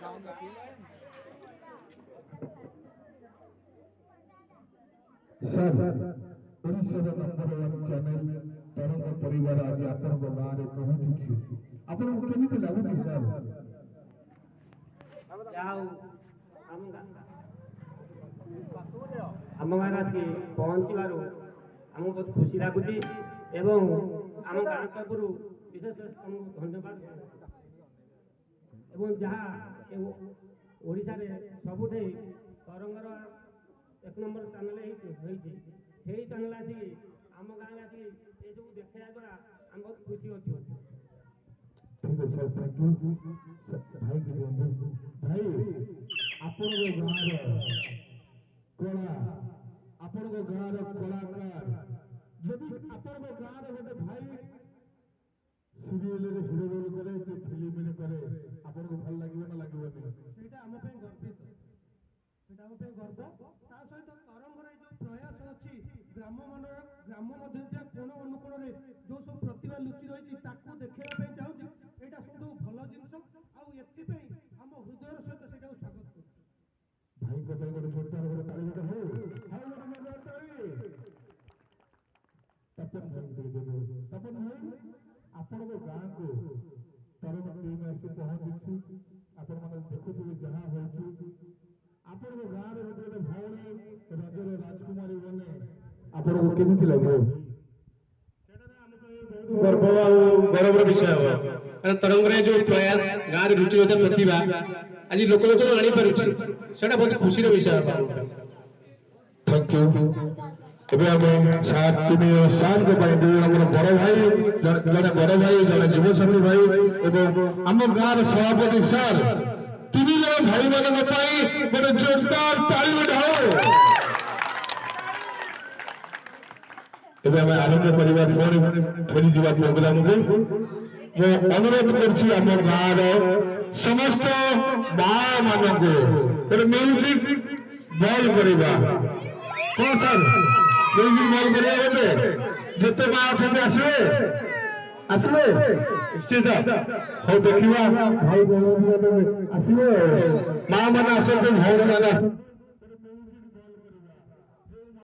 Sir ओडिशार number 1 channel तरंग परिवार आज आपन गाँव में पहुंची आपन को केमिति लागुची सर जाऊ आम गाँव आसिक पहुँचवर आमको बहुत खुशी लगुच एवं आम गाँव तरफ विशेष धन्यवाद एवं जहाँ ओडिशा रे सबुठे तरंगर एक नंबर चैनल से चैनल आसिक आम गाँव आसिक ये सब देखा द्वारा आम बहुत खुशी अच्छु। ठीक है सर थैंक यू भाई की भाई आपण गाँव कला आपण गाँव कलाकार जदि आपण गाँव गोटे भाई सीरियल रे हिरो रोल करे कि फिल्म रे करे आपण को भल लागिबो ना लागिबो सेटा हम पे गर्वित सेटा हम पे गर्व ता सहित तरंगर जो प्रयास अछि ग्राम मध्य कोण अनुकोण रे जो सब प्रतिभा लुचि रही ताकू देखा पे चाहूँ एटा सब भल जिनस आउ एथि पे हम हृदय सहित सेटा स्वागत करू भाई को पे गोटे जोरदार गोटे ताली गोटे हो हाय गोटे जोरदार ताली तपन भाई आपण को गाँव को तरंग टीम आसी पहुंची आपण माने देखुथिबे जहां होची आपण को गाँव रे गोटे भौणी रजर राजकुमारी बने आपण को केमिति लागो गर्व गौरव विषय हो तरंग रे जो प्रयास गाँव रे रुचिरता प्रतिभा आज लोक लोक जानी पारुछि सेटा बहुत खुशी रो विषय थैंक यू एबे हम सात तीन साल को पाई दो हमर बड़ भाई जने बड़ भाई जने युव साथी भाई एवं हम गाँव सभापति सर तीन जन भाई मान गोटे जोरदार ताली बजाओ एवं आरंभ करवा फेरी जा प्रोग्राम को जो अनुरोध करछि हमर गाँव समस्त माँ मान को म्यूजिक बॉल करवा कौन सर म्यूजिक बॉल करवा बोले जिते माँ अच्छे आसवे आसवे निश्चित हो देखा भाई बहन आसवे माँ मैंने आसते भौणी मैंने